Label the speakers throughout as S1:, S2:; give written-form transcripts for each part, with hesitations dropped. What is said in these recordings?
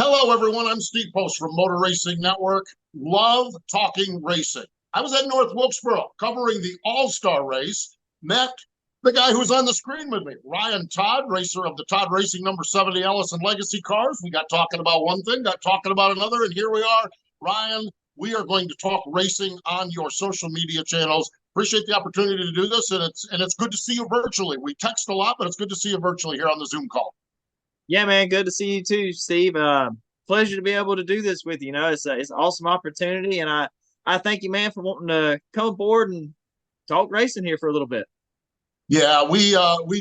S1: Hello, everyone. I'm Steve Post from Motor Racing Network. Love talking racing. I was at North Wilkesboro covering the All-Star race. Met the guy who's on the screen with me, Ryan Todd, racer of the Todd Racing number 70 Allison Legacy cars. We got talking about one thing, got talking about another, and here we are. Ryan, we are going to talk racing on your social media channels. Appreciate the opportunity to do this, and it's good to see you virtually. We text a lot, but it's good to see you virtually here on the Zoom call.
S2: Yeah, man, good to see you too, Steve. Pleasure to be able to do this with you. You know, it's an awesome opportunity, and I thank you, man, for wanting to come aboard and talk racing here for a little bit.
S1: Yeah, we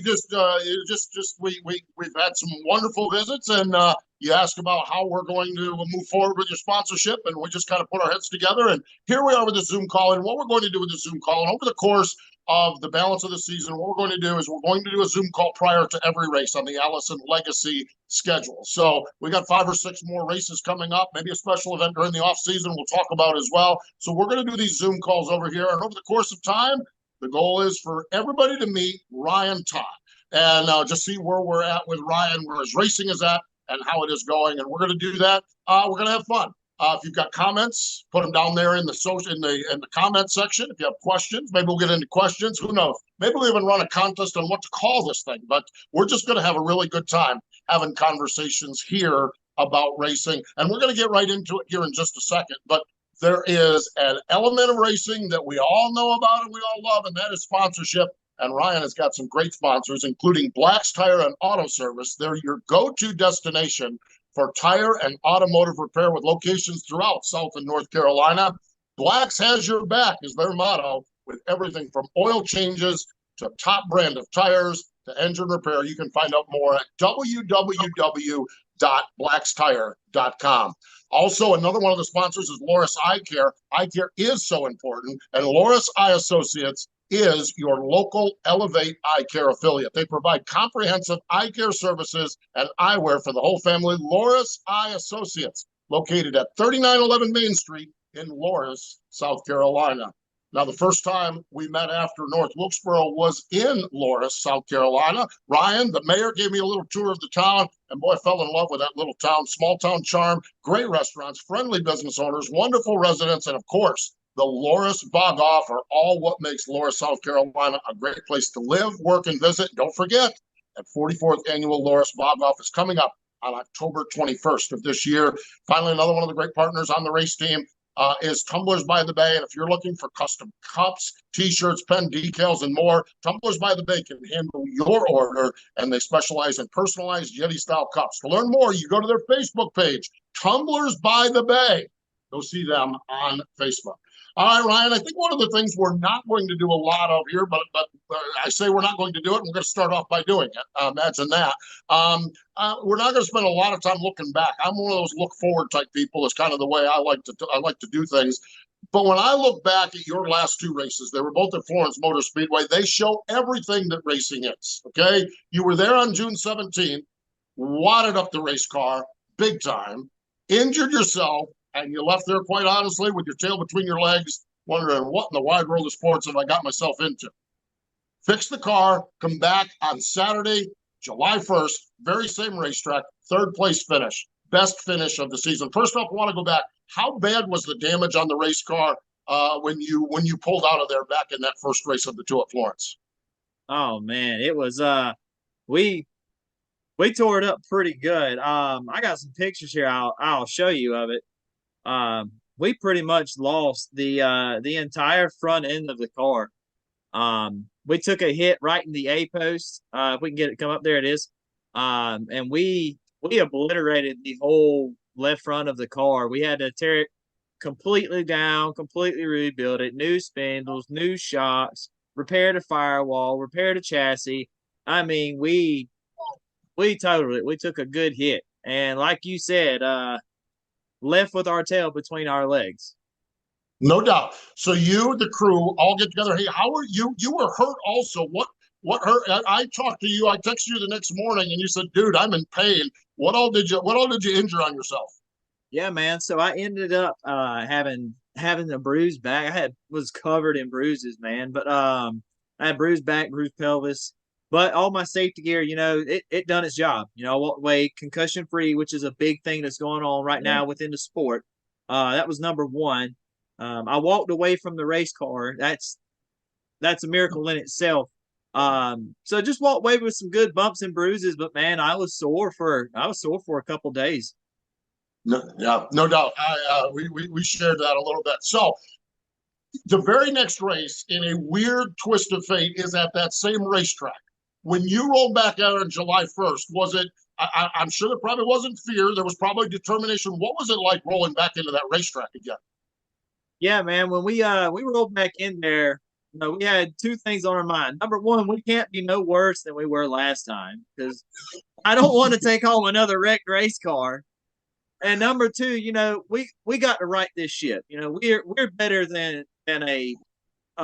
S1: just we've had some wonderful visits, and you ask about how we're going to move forward with your sponsorship, and we just kind of put our heads together, and here we are with the Zoom call. And what we're going to do with the Zoom call, and over the course of the balance of the season, what we're going to do is we're going to do a Zoom call prior to every race on the Allison Legacy schedule. So we got 5 or 6 more races coming up, maybe a special event during the off season we'll talk about as well. So we're going to do these Zoom calls over here, and over the course of time, the goal is for everybody to meet Ryan Todd and just see where we're at with Ryan, where his racing is at, and how it is going. And we're going to do that. We're going to have fun. If you've got comments, put them down there in the social in the comment section. If you have questions, maybe we'll get into questions. Who knows? Maybe we'll even run a contest on what to call this thing. But we're just going to have a really good time having conversations here about racing, and we're going to get right into it here in just a second. But there is an element of racing that we all know about and we all love, and that is sponsorship. And Ryan has got some great sponsors, including Black's Tire and Auto Service. They're your go-to destination for tire and automotive repair with locations throughout South and North Carolina. Black's has your back is their motto, with everything from oil changes to top brand of tires to engine repair. You can find out more at www.blackstire.com. Also, another one of the sponsors is Loris Eye Care. Eye care is so important, and Loris Eye Associates is your local Elevate Eye Care affiliate. They provide comprehensive eye care services and eyewear for the whole family. Loris Eye Associates, located at 3911 Main Street in Loris, South Carolina. Now, the first time we met after North Wilkesboro was in Loris, South Carolina. Ryan, the mayor, gave me a little tour of the town, and boy, I fell in love with that little town. Small town charm, great restaurants, friendly business owners, wonderful residents, and of course, the Loris Bog Off are all what makes Loris, South Carolina a great place to live, work, and visit. Don't forget, that 44th annual Loris Bog Off is coming up on October 21st of this year. Finally, another one of the great partners on the race team is Tumblers by the Bay. And if you're looking for custom cups, t-shirts, pen decals, and more, Tumblers by the Bay can handle your order, and they specialize in personalized Yeti-style cups. To learn more, you go to their Facebook page, Tumblers by the Bay. Go see them on Facebook. All right, Ryan, I think one of the things we're not going to do a lot of here, but I say we're not going to do it, and we're going to start off by doing it. Imagine that. We're not going to spend a lot of time looking back. I'm one of those look forward type people. It's kind of the way I like to do things. But when I look back at your last 2 races, they were both at Florence Motor Speedway. They show everything that racing is. Okay, you were there on June 17th, wadded up the race car big time, injured yourself, and you left there, quite honestly, with your tail between your legs, wondering what in the wide world of sports have I got myself into. Fix the car, come back on Saturday, July 1st, very same racetrack, 3rd place finish, best finish of the season. First off, I want to go back. How bad was the damage on the race car when you pulled out of there back in that first race of the 2 at Florence?
S2: Oh man, it was we tore it up pretty good. I got some pictures here. I'll show you of it. We pretty much lost the entire front end of the car. We took a hit right in the A post. If we can get it, come up, there it is. And we obliterated the whole left front of the car. We had to tear it completely down, completely rebuild it, new spindles, new shocks, repair the firewall, repair the chassis. I mean, we took a good hit. And like you said, left with our tail between our legs.
S1: No doubt. So you, the crew, all get together. Hey, how are you? You were hurt also. What hurt? I talked to you. I texted you the next morning, and you said, "Dude, I'm in pain." What all did you injure on yourself?
S2: Yeah, man. So I ended up having a bruised back. Was covered in bruises, man. But I had bruised back, bruised pelvis. But all my safety gear, it done its job. I walked away concussion free, which is a big thing that's going on right now within the sport. That was number one. I walked away from the race car. That's a miracle in itself. So just walked away with some good bumps and bruises, but man, I was sore for a couple days.
S1: No, yeah, no doubt. We shared that a little bit. So the very next race, in a weird twist of fate, is at that same racetrack. When you rolled back out on July 1st, was it? I'm sure there probably wasn't fear. There was probably determination. What was it like rolling back into that racetrack again?
S2: Yeah, man. When we rolled back in there, we had two things on our mind. Number one, we can't be no worse than we were last time because I don't want to take home another wrecked race car. And number two, we got to right this ship. We're better than a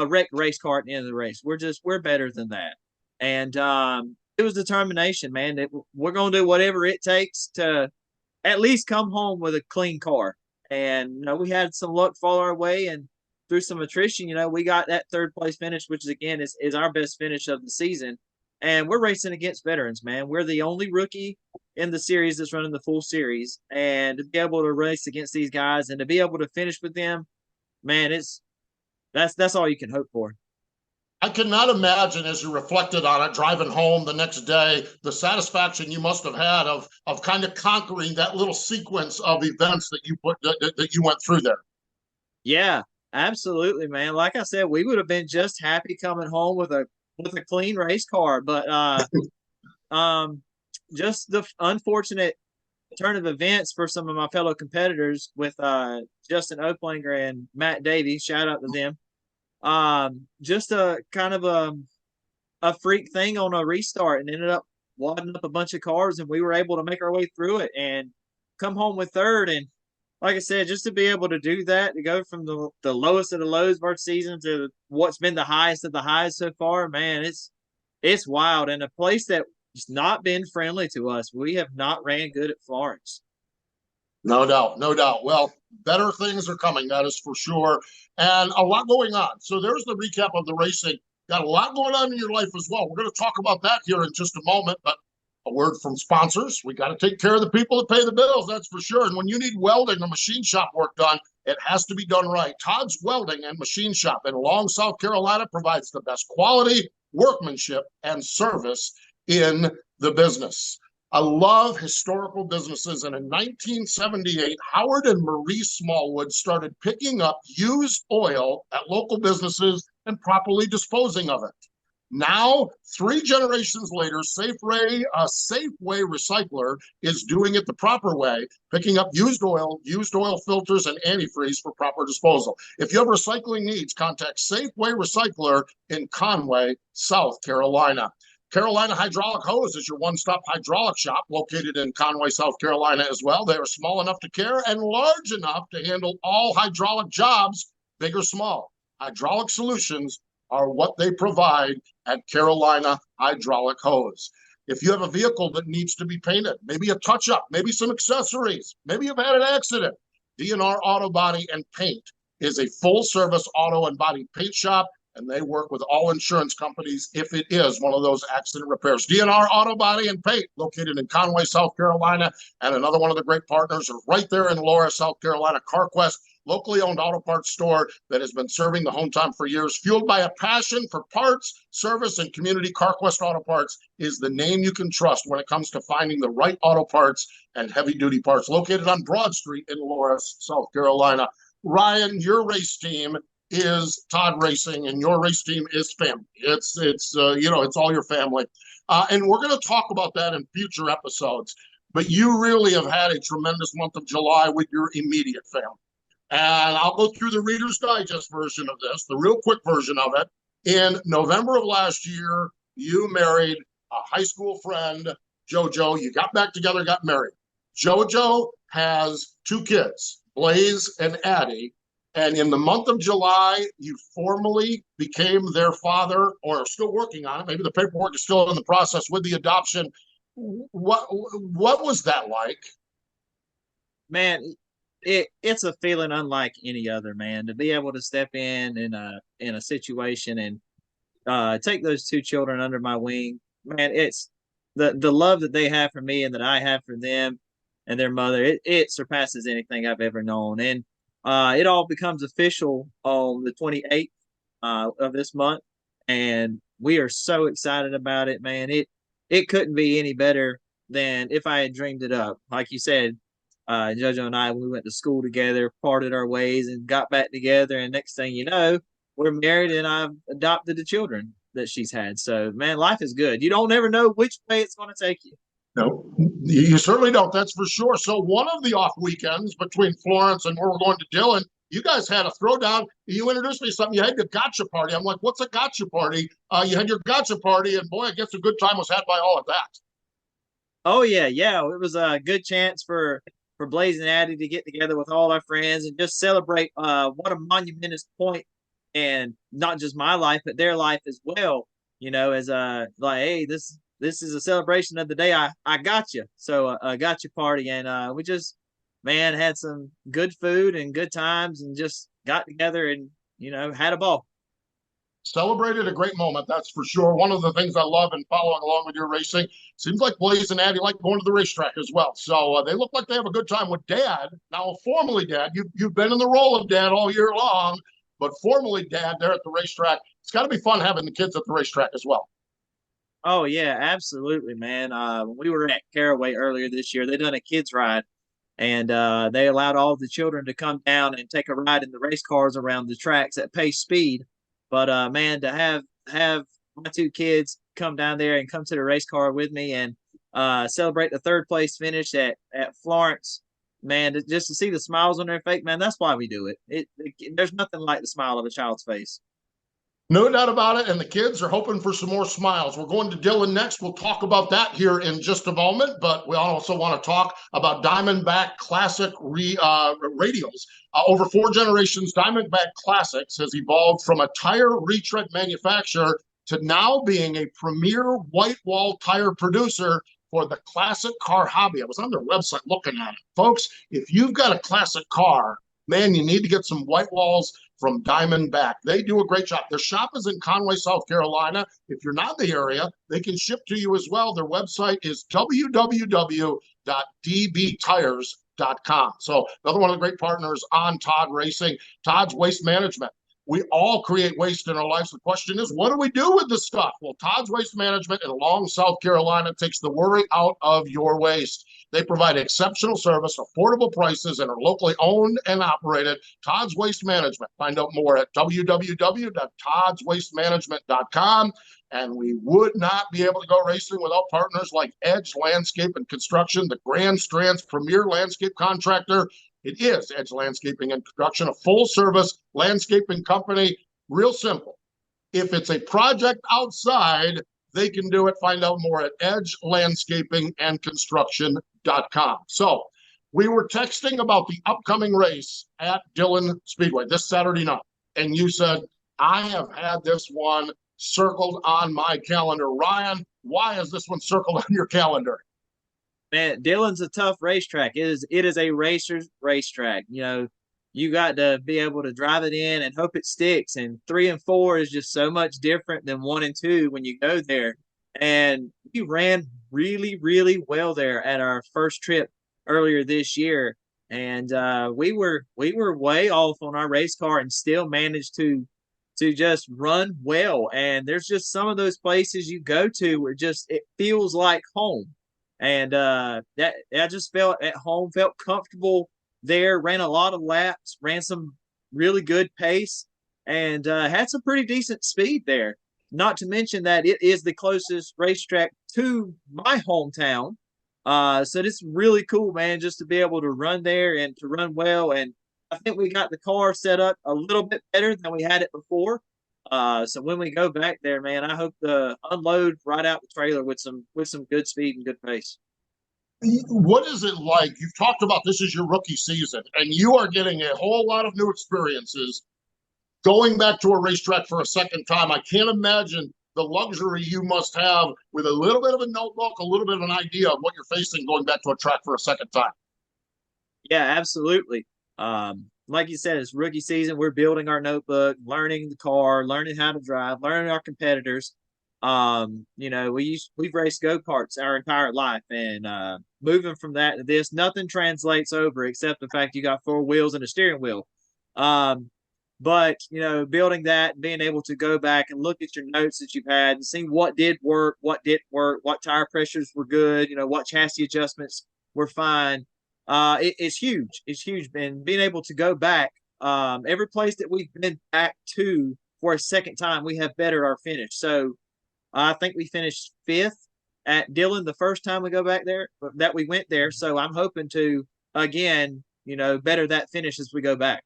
S2: wrecked race car at the end of the race. We're better than that. And it was determination, man. That we're gonna do whatever it takes to at least come home with a clean car. And we had some luck fall our way, and through some attrition, we got that third place finish, which is again is our best finish of the season. And we're racing against veterans, man. We're the only rookie in the series that's running the full series, and to be able to race against these guys and to be able to finish with them, man, that's all you can hope for.
S1: I cannot imagine, as you reflected on it, driving home the next day, the satisfaction you must have had of kind of conquering that little sequence of events that you went through there.
S2: Yeah, absolutely, man. Like I said, we would have been just happy coming home with a clean race car, but um, just the unfortunate turn of events for some of my fellow competitors with Justin Oaklanger and Matt Davies. Shout out to them. Just a kind of a freak thing on a restart, and ended up wadding up a bunch of cars, and we were able to make our way through it and come home with third. And like I said, just to be able to do that, to go from the lowest of the lows of our season to what's been the highest of the highs so far, man, it's wild. And a place that's not been friendly to us. We have not ran good at Florence.
S1: No doubt, no doubt. Well, better things are coming, that is for sure. And a lot going on. So there's the recap of the racing. Got a lot going on in your life as well. We're going to talk about that here in just a moment. But a word from sponsors. We got to take care of the people that pay the bills, that's for sure. And when you need welding or machine shop work done, it has to be done right. Todd's Welding and Machine Shop in Long, South Carolina provides the best quality, workmanship, and service in the business. I love historical businesses. And in 1978, Howard and Marie Smallwood started picking up used oil at local businesses and properly disposing of it. Now, 3 generations later, Safeway, a Safeway recycler, is doing it the proper way, picking up used oil filters, and antifreeze for proper disposal. If you have recycling needs, contact Safeway Recycler in Conway, South Carolina. Carolina Hydraulic Hose is your one-stop hydraulic shop located in Conway, South Carolina as well. They are small enough to care and large enough to handle all hydraulic jobs, big or small. Hydraulic solutions are what they provide at Carolina Hydraulic Hose. If you have a vehicle that needs to be painted, maybe a touch-up, maybe some accessories, maybe you've had an accident, DNR Auto Body and Paint is a full-service auto and body paint shop, and they work with all insurance companies if it is one of those accident repairs. DNR Auto Body and Paint, located in Conway, South Carolina, and another one of the great partners are right there in Laura, South Carolina, CarQuest, locally owned auto parts store that has been serving the hometown for years. Fueled by a passion for parts, service, and community, CarQuest Auto Parts is the name you can trust when it comes to finding the right auto parts and heavy-duty parts. Located on Broad Street in Laura, South Carolina. Ryan, your race team is Todd Racing, and your race team is family. It's all your family, and we're going to talk about that in future episodes. But you really have had a tremendous month of July with your immediate family. And I'll go through the Reader's Digest version of this, the real quick version of it. In November of last year, you married a high school friend, JoJo. You got back together, got married. JoJo has 2 kids, Blaze and Addie. And in the month of July, you formally became their father, or are still working on it. Maybe the paperwork is still in the process with the adoption. What was that like?
S2: Man, it's a feeling unlike any other, man, to be able to step in a situation and take those 2 children under my wing. man, it's the love that they have for me and that I have for them and their mother. It surpasses anything I've ever known. And it all becomes official on the 28th of this month, and we are so excited about it, man. It couldn't be any better than if I had dreamed it up. Like you said, Jojo and I, we went to school together, parted our ways, and got back together. And next thing you know, we're married, and I've adopted the children that she's had. So, man, life is good. You don't ever know which way it's going to take you.
S1: No, you certainly don't. That's for sure. So one of the off weekends between Florence and where we're going to Dillon, you guys had a throwdown. You introduced me to something. You had your gotcha party. I'm like, what's a gotcha party? You had your gotcha party, and boy, I guess a good time was had by all of that.
S2: Oh yeah, yeah. It was a good chance for Blaze and Addie to get together with all our friends and just celebrate what a monumentous point, and not just my life but their life as well. You know, as like, hey, this is a celebration of the day I got you. So I got you party, and we just, man, had some good food and good times, and just got together and had a ball.
S1: Celebrated a great moment, that's for sure. One of the things I love in following along with your racing, seems like Blaze and Addie like going to the racetrack as well. So they look like they have a good time with Dad. Now, formally, Dad, you've been in the role of Dad all year long, but formally, Dad, they're at the racetrack. It's got to be fun having the kids at the racetrack as well.
S2: Oh yeah, absolutely, man. We were at Caraway earlier this year. They done a kids ride, and they allowed all the children to come down and take a ride in the race cars around the tracks at pace speed. But man, to have my two kids come down there and come to the race car with me and celebrate the third place finish at Florence, man, just to see the smiles on their face, man, that's why we do it. There's nothing like the smile of a child's face.
S1: No doubt about it. And the kids are hoping for some more smiles. We're going to Dillon next. We'll talk about that here in just a moment. But we also want to talk about Diamondback Classic radials. Over 4 generations, Diamondback Classics has evolved from a tire retread manufacturer to now being a premier white wall tire producer for the classic car hobby. I was on their website looking at it. Folks, if you've got a classic car, man, you need to get some white walls from Diamondback. They do a great job. Their shop is in Conway, South Carolina. If you're not in the area, they can ship to you as well. Their website is www.dbtires.com. So another one of the great partners on Todd Racing, Todd's Waste Management. We all create waste in our lives. The question is, what do we do with this stuff? Well, Todd's Waste Management in Long, South Carolina takes the worry out of your waste. They provide exceptional service, affordable prices, and are locally owned and operated. Todd's Waste Management. Find out more at www.toddswastemanagement.com. And we would not be able to go racing without partners like Edge Landscape and Construction, the Grand Strand's premier landscape contractor. It is Edge Landscaping and Construction, a full-service landscaping company. Real simple. If it's a project outside, they can do it. Find out more at edgelandscapingandconstruction.com. So we were texting about the upcoming race at Dillon Speedway this Saturday night, and you said, I have had this one circled on my calendar. Ryan, why is this one circled on your calendar?
S2: Man, Dillon's a tough racetrack. It is a racer's racetrack. You got to be able to drive it in and hope it sticks. And 3 and 4 is just so much different than 1 and 2 when you go there. And we ran really, really well there at our first trip earlier this year. And we were way off on our race car and still managed to just run well. And there's just some of those places you go to where just it feels like home. And that I just felt at home, felt comfortable there, ran a lot of laps, ran some really good pace, and had some pretty decent speed there. Not to mention that it is the closest racetrack to my hometown. So it's really cool, man, just to be able to run there and to run well. And I think we got the car set up a little bit better than we had it before. So when we go back there, man, I hope to unload right out the trailer with some good speed and good pace.
S1: What is it like? You've talked about this is your rookie season, and you are getting a whole lot of new experiences going back to a racetrack for a second time. I can't imagine the luxury you must have with a little bit of a notebook, a little bit of an idea of what you're facing going back to a track for a second time.
S2: Yeah, absolutely. Like you said, it's rookie season. We're building our notebook, learning the car, learning how to drive, learning our competitors. You know, we've raced go-karts our entire life, and moving from that to this, nothing translates over except the fact you got four wheels and a steering wheel. Um, but you know, building that, being able to go back and look at your notes that you've had and see what did work, what didn't work, what tire pressures were good, you know, what chassis adjustments were fine. It's huge. It's huge. And being able to go back, every place that we've been back to for a second time, we have bettered our finish. So I think we finished fifth at Dillon the first time we go back there that we went there. So I'm hoping to again, you know, better that finish as we go back.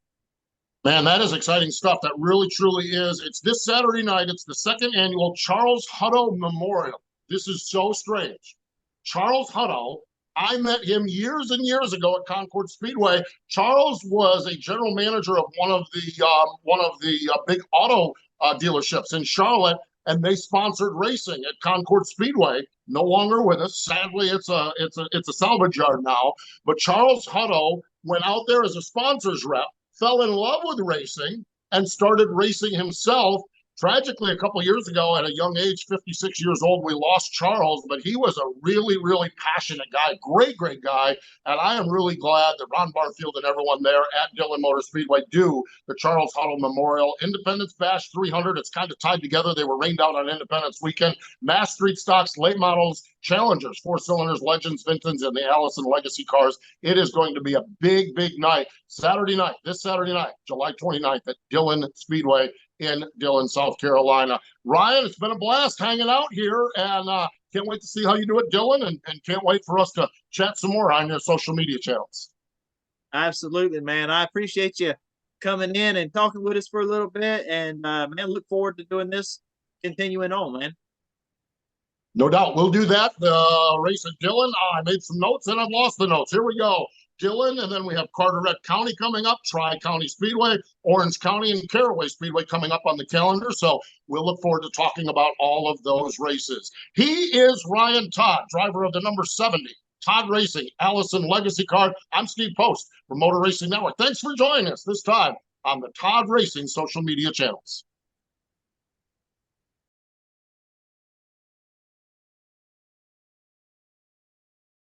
S1: Man, that is exciting stuff. That really, truly is. It's this Saturday night. It's the second annual Charles Hutto Memorial. This is so strange. Charles Hutto, I met him years and years ago at Concord Speedway. Charles was a general manager of one of the big auto dealerships in Charlotte, and they sponsored racing at Concord Speedway. No longer with us. Sadly, it's a salvage yard now. But Charles Hutto went out there as a sponsors rep, fell in love with racing, and started racing himself. Tragically, a couple of years ago, at a young age, 56 years old, we lost Charles, but he was a really, really passionate guy, great, great guy. And I am really glad that Ron Barfield and everyone there at Dillon Motor Speedway do the Charles Hutto Memorial Independence Bash 300. It's kind of tied together. They were rained out on Independence weekend. Mass street stocks, late models, Challengers, four cylinders, Legends, Vintons, and the Allison Legacy cars. It is going to be a big, big night. Saturday night, this Saturday night, July 29th at Dillon Speedway in Dillon, South Carolina. Ryan, it's been a blast hanging out here, and can't wait to see how you do at Dillon, and can't wait for us to chat some more on your social media channels.
S2: Absolutely, man. I appreciate you coming in and talking with us for a little bit, and man, look forward to doing this continuing on, man.
S1: No doubt. We'll do that. The race at Dillon. I made some notes and I've lost the notes. Here we go. Dillon, and then we have Carteret County coming up, Tri-County Speedway, Orange County, and Caraway Speedway coming up on the calendar. So we'll look forward to talking about all of those races. He is Ryan Todd, driver of the number 70, Todd Racing, Allison Legacy car. I'm Steve Post from Motor Racing Network. Thanks for joining us this time on the Todd Racing social media channels.